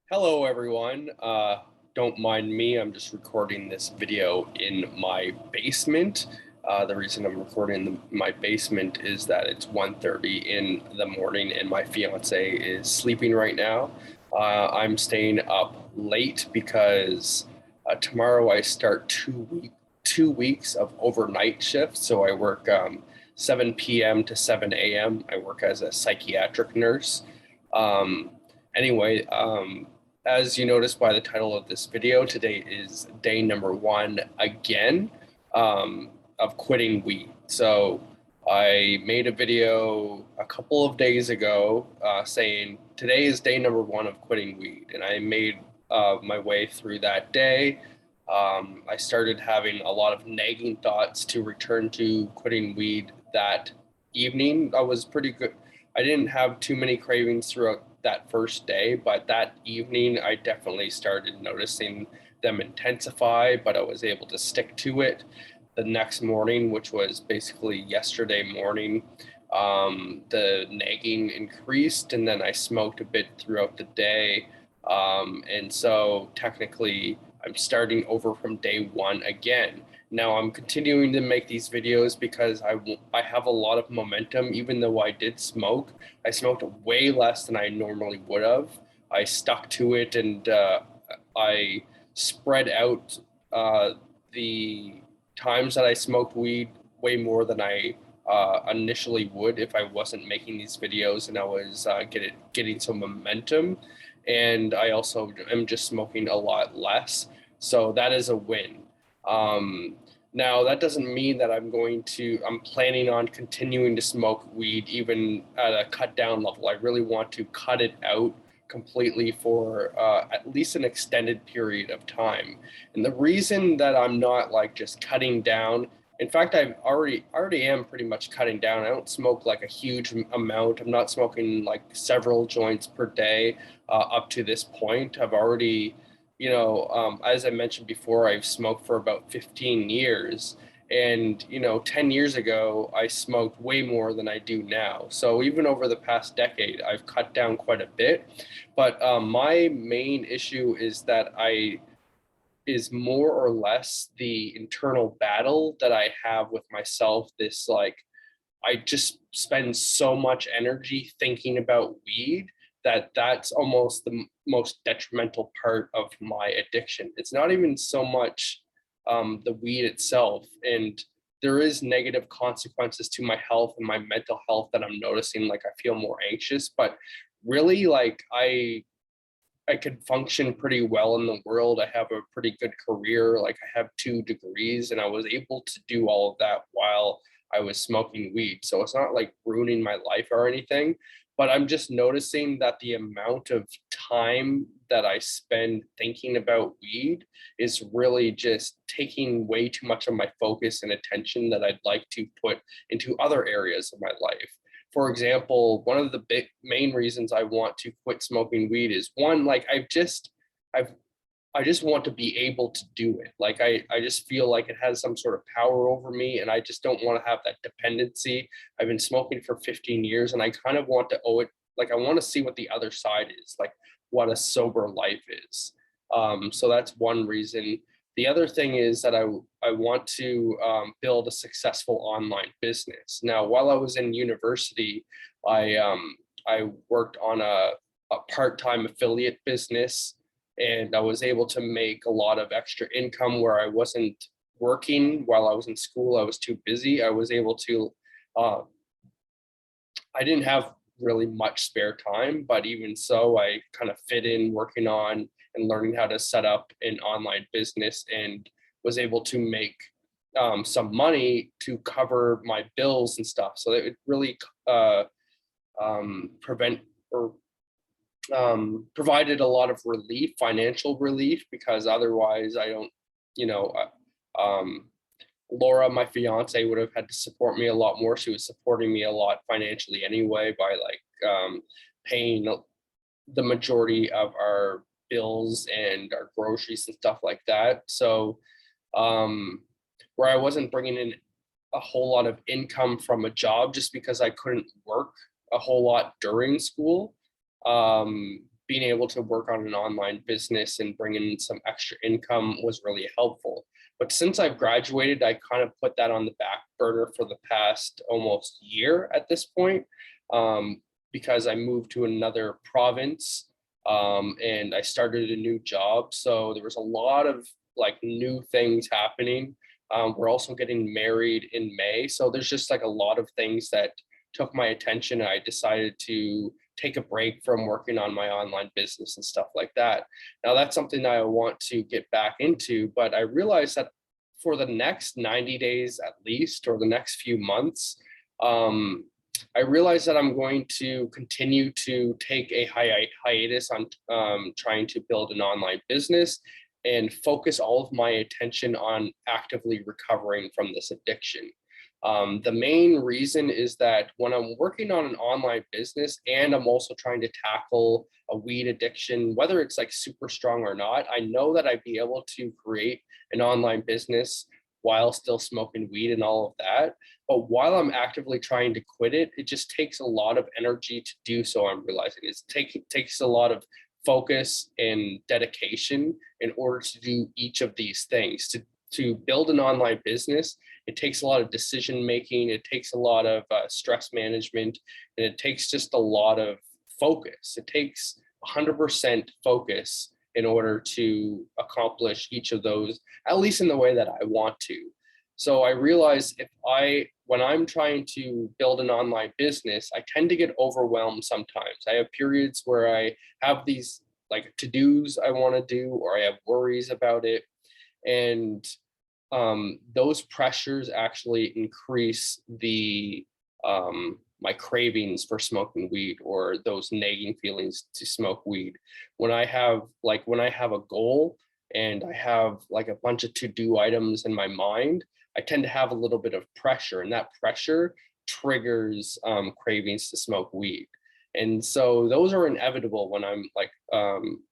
Hello, everyone. Don't mind me. I'm just recording this video in my basement. The reason I'm recording in my basement is that it's 1:30 in the morning and my fiance is sleeping right now. I'm staying up late because tomorrow I start 2 weeks of overnight shifts. So I work 7 p.m. to 7 a.m. I work as a psychiatric nurse. Um, anyway, as you noticed by the title of this video, today is day number one again of quitting weed. So I made a video a couple of days ago saying today is day number one of quitting weed, and I made my way through that day. I started having a lot of nagging thoughts to return to quitting weed that evening. I was pretty good. I didn't have too many cravings throughout that first day, but that evening I definitely started noticing them intensify, but I was able to stick to it. The next morning, which was basically yesterday morning, the nagging increased, and then I smoked a bit throughout the day. And so technically, I'm starting over from day one again. Now I'm continuing to make these videos because I have a lot of momentum, even though I did smoke. I smoked way less than I normally would have. I stuck to it and I spread out the times that I smoked weed way more than I initially would if I wasn't making these videos and I was getting some momentum. And I also am just smoking a lot less. So that is a win. Um, Now, that doesn't mean that I'm planning on continuing to smoke weed even at a cut down level. I really want to cut it out completely for at least an extended period of time. And the reason that I'm not like just cutting down, in fact, already am pretty much cutting down. I don't smoke like a huge amount. I'm not smoking like several joints per day up to this point. I've already as I mentioned before, I've smoked for about 15 years. And, 10 years ago, I smoked way more than I do now. So even over the past decade, I've cut down quite a bit. But my main issue is more or less the internal battle that I have with myself. This like I just spend so much energy thinking about weed that that's almost the most detrimental part of my addiction. It's not even so much the weed itself, and there is negative consequences to my health and my mental health that I'm noticing. Like I feel more anxious, but really, like I could function pretty well in the world. I have a pretty good career. Like I have 2 degrees, and I was able to do all of that while I was smoking weed. So it's not like ruining my life or anything, but I'm just noticing that the amount of time that I spend thinking about weed is really just taking way too much of my focus and attention that I'd like to put into other areas of my life. For example, one of the big main reasons I want to quit smoking weed is one, like I've I just want to be able to do it. Like I just feel like it has some sort of power over me, and I just don't want to have that dependency. I've been smoking for 15 years and I kind of want to owe it, like I want to see what the other side is, like what a sober life is. So that's one reason. The other thing is that I want to build a successful online business. Now, while I was in university, I worked on a part-time affiliate business, and I was able to make a lot of extra income where I wasn't working while I was in school. I was too busy. I was able to, uh, I didn't have really much spare time, but even so, I kind of fit in working on and learning how to set up an online business and was able to make some money to cover my bills and stuff. So it really prevent or provided a lot of relief, financial relief, because otherwise I don't, you know, Laura, my fiance, would have had to support me a lot more. She was supporting me a lot financially anyway by like paying the majority of our bills and our groceries and stuff like that. So um, where I wasn't bringing in a whole lot of income from a job just because I couldn't work a whole lot during school. Um, being able to work on an online business and bring in some extra income was really helpful. But since I've graduated, I kind of put that on the back burner for the past almost year at this point, because I moved to another province, and I started a new job. So there was a lot of like new things happening. We're also getting married in May. So there's just like a lot of things that took my attention. And I decided to take a break from working on my online business and stuff like that. Now that's something that I want to get back into, but I realized that for the next 90 days at least, or the next few months, um, I realized that I'm going to continue to take a hiatus on trying to build an online business and focus all of my attention on actively recovering from this addiction. The main reason is that when I'm working on an online business and I'm also trying to tackle a weed addiction, whether it's like super strong or not, I know that I'd be able to create an online business while still smoking weed and all of that. But while I'm actively trying to quit it, it just takes a lot of energy to do so. I'm realizing it takes a lot of focus and dedication in order to do each of these things. To build an online business, it takes a lot of decision making, it takes a lot of stress management, and it takes just a lot of focus. It takes 100% focus in order to accomplish each of those, at least in the way that I want to. So I realize when I'm trying to build an online business, I tend to get overwhelmed sometimes. I have periods where I have these like to-dos I want to do, or I have worries about it. And those pressures actually increase my cravings for smoking weed, or those nagging feelings to smoke weed. When I have a goal and I have like a bunch of to-do items in my mind, I tend to have a little bit of pressure, and that pressure triggers cravings to smoke weed. And so those are inevitable when I'm like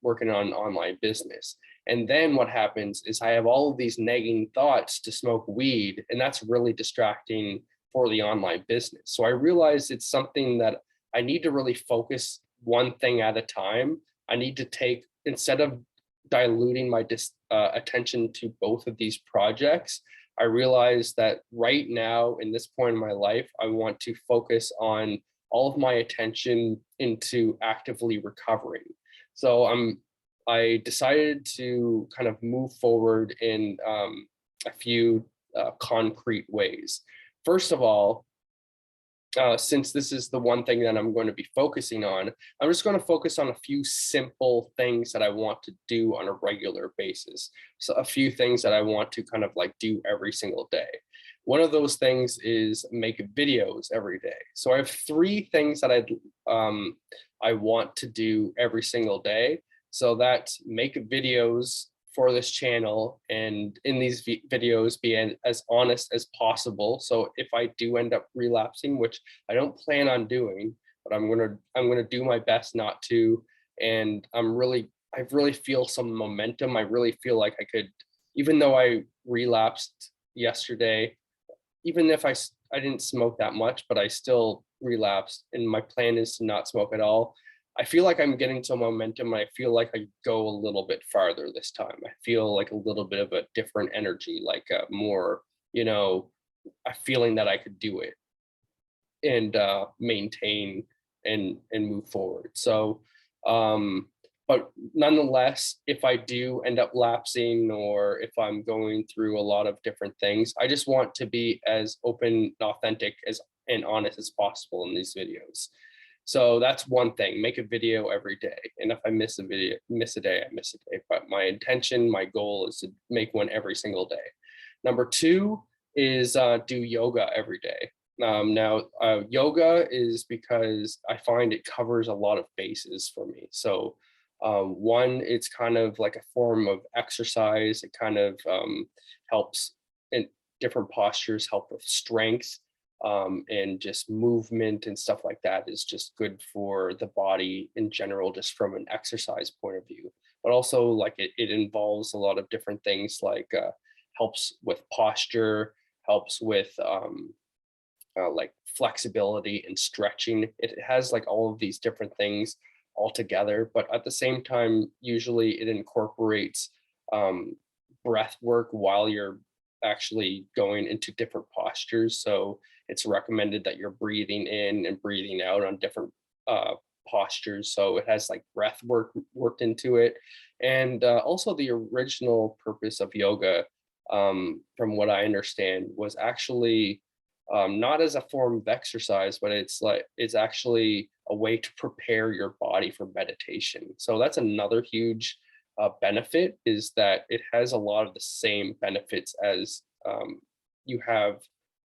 working on online business. And then what happens is I have all of these nagging thoughts to smoke weed, and that's really distracting for the online business. So I realized it's something that I need to really focus one thing at a time. I need to take, instead of diluting my attention to both of these projects, I realized that right now, in this point in my life, I want to focus on all of my attention into actively recovering. So I decided to kind of move forward in a few concrete ways. First of all, since this is the one thing that I'm going to be focusing on, I'm just going to focus on a few simple things that I want to do on a regular basis. So a few things that I want to kind of like do every single day. One of those things is make videos every day. So I have three things that I want to do every single day. So that's make videos for this channel, and in these videos be as honest as possible. So if I do end up relapsing, which I don't plan on doing, but I'm gonna do my best not to. And I really feel some momentum. I really feel like I could, even though I relapsed yesterday, even if I didn't smoke that much, but I still relapsed, and my plan is to not smoke at all. I feel like I'm getting some momentum. I feel like I go a little bit farther this time. I feel like a little bit of a different energy, like more, a feeling that I could do it and maintain and move forward. So, but nonetheless, if I do end up lapsing, or if I'm going through a lot of different things, I just want to be as open, authentic, and honest as possible in these videos. So that's one thing, make a video every day. And if I miss a day, I miss a day. But my intention, my goal is to make one every single day. Number two is do yoga every day. Now, yoga is because I find it covers a lot of bases for me. So one, it's kind of like a form of exercise. It kind of helps in different postures, help with strength. And just movement and stuff like that is just good for the body in general, just from an exercise point of view. But also, like it involves a lot of different things, like helps with posture, helps with like flexibility and stretching. It has like all of these different things altogether. But at the same time, usually it incorporates um, breath work while you're actually going into different postures. So it's recommended that you're breathing in and breathing out on different uh, postures. So it has like breath work worked into it. And also the original purpose of yoga, from what I understand, was actually not as a form of exercise, but it's actually a way to prepare your body for meditation. So that's another huge benefit, is that it has a lot of the same benefits as you have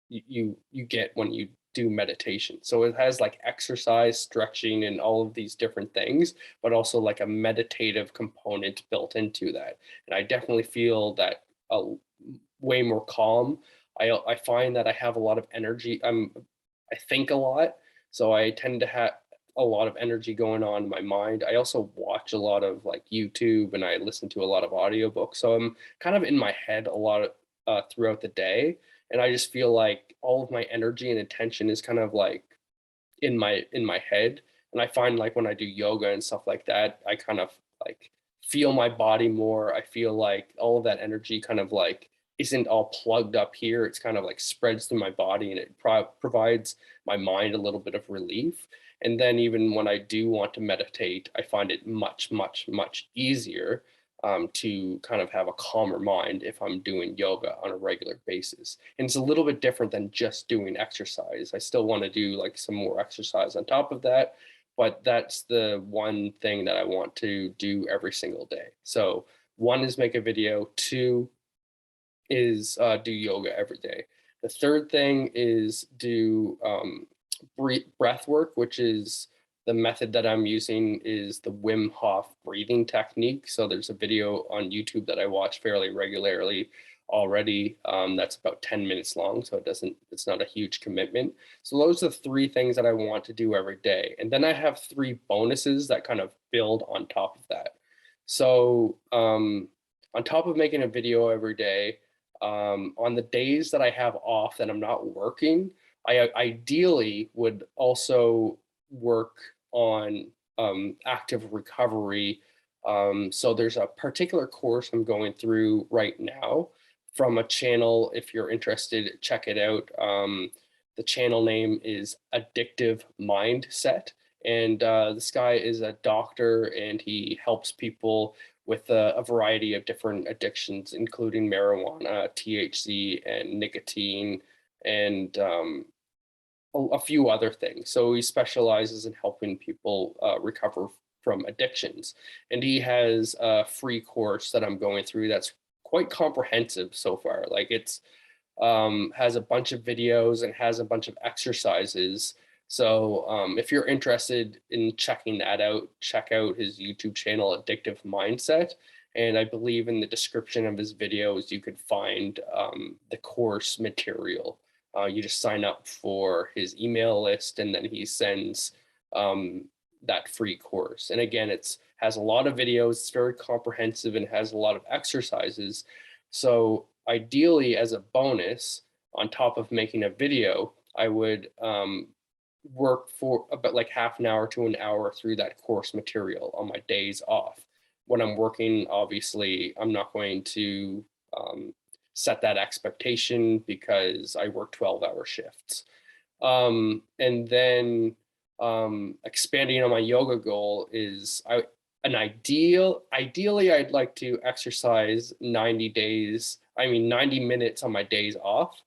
you get when you do meditation. So it has like exercise, stretching, and all of these different things, but also like a meditative component built into that. And I definitely feel that way more calm. I find that I have a lot of energy. I think a lot, so I tend to have a lot of energy going on in my mind. I also watch a lot of like YouTube, and I listen to a lot of audiobooks. So I'm kind of in my head a lot throughout the day, and I just feel like all of my energy and attention is kind of like in my head. And I find like when I do yoga and stuff like that, I kind of like feel my body more. I feel like all of that energy kind of like isn't all plugged up here. It's kind of like spreads through my body, and it provides my mind a little bit of relief. And then even when I do want to meditate, I find it much, much, much easier to kind of have a calmer mind if I'm doing yoga on a regular basis. And it's a little bit different than just doing exercise. I still want to do like some more exercise on top of that, but that's the one thing that I want to do every single day. So one is make a video, two is do yoga every day. The third thing is do breath work, which is the method that I'm using is the Wim Hof breathing technique. So there's a video on YouTube that I watch fairly regularly already. That's about 10 minutes long, so it's not a huge commitment. So those are the three things that I want to do every day. And then I have three bonuses that kind of build on top of that. So on top of making a video every day, on the days that I have off that I'm not working, I ideally would also work on active recovery. So there's a particular course I'm going through right now from a channel. If you're interested, check it out. The channel name is Addictive Mindset. And this guy is a doctor, and he helps people with a variety of different addictions, including marijuana, THC, and nicotine, and a few other things. So he specializes in helping people recover from addictions. And he has a free course that I'm going through that's quite comprehensive so far. Like it's has a bunch of videos and has a bunch of exercises. So if you're interested in checking that out, check out his YouTube channel, Addictive Mindset. And I believe in the description of his videos, you could find the course material. You just sign up for his email list, and then he sends that free course. And again, it's has a lot of videos, it's very comprehensive, and has a lot of exercises. So ideally, as a bonus, on top of making a video, I would work for about like half an hour to an hour through that course material on my days off. When I'm working, obviously, I'm not going to set that expectation because I work 12-hour shifts. And then expanding on my yoga goal is ideally I'd like to exercise 90 minutes on my days off.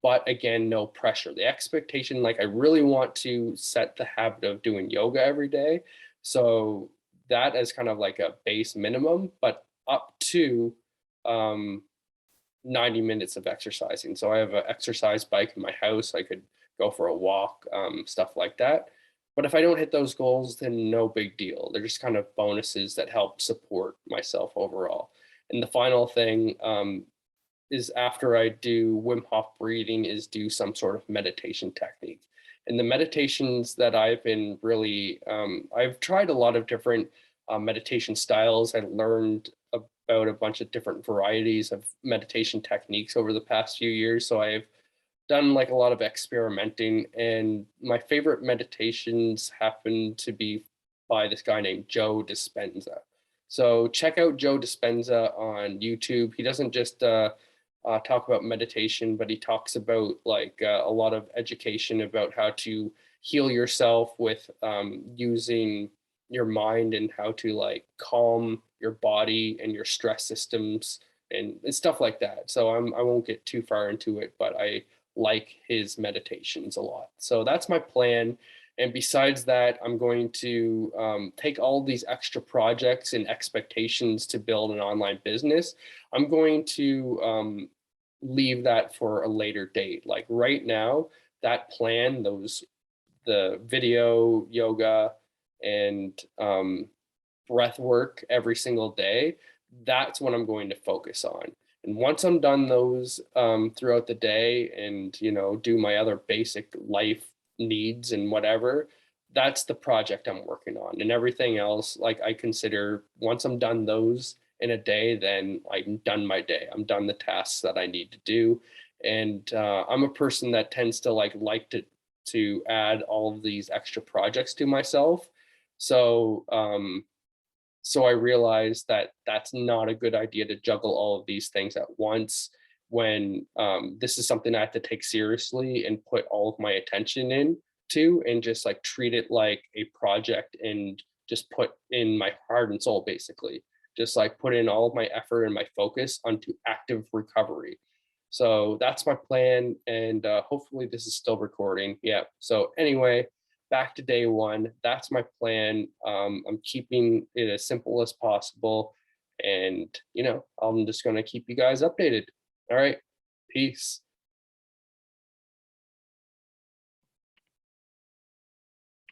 But again, no pressure. The expectation, like I really want to set the habit of doing yoga every day. So that is kind of like a base minimum, but up to um, 90 minutes of exercising. So I have an exercise bike in my house. I could go for a walk, stuff like that. But if I don't hit those goals, then no big deal. They're just kind of bonuses that help support myself overall. And the final thing is after I do Wim Hof breathing is do some sort of meditation technique. And the meditations that I've been really, I've tried a lot of different meditation styles. I learned about a bunch of different varieties of meditation techniques over the past few years. So I've done like a lot of experimenting, and my favorite meditations happen to be by this guy named Joe Dispenza. So check out Joe Dispenza on YouTube. He doesn't just talk about meditation, but he talks about like a lot of education about how to heal yourself with using your mind, and how to like calm your body and your stress systems and stuff like that. So I won't get too far into it, but I like his meditations a lot. So that's my plan. And besides that, I'm going to take all these extra projects and expectations to build an online business. I'm going to leave that for a later date. Like right now, that plan, the video, yoga, and breath work every single day, that's what I'm going to focus on. And once I'm done those throughout the day, and do my other basic life needs and whatever, that's the project I'm working on. And everything else, like I consider, once I'm done those in a day, then I'm done my day. I'm done the tasks that I need to do. And I'm a person that tends to like to add all of these extra projects to myself. So so I realized that that's not a good idea to juggle all of these things at once, when this is something I have to take seriously and put all of my attention in to, and just like treat it like a project, and just put in my heart and soul, basically. Just like put in all of my effort and my focus onto active recovery. So that's my plan. And hopefully this is still recording. Yeah. So anyway, back to day one. That's my plan. I'm keeping it as simple as possible. And, I'm just going to keep you guys updated. All right. Peace.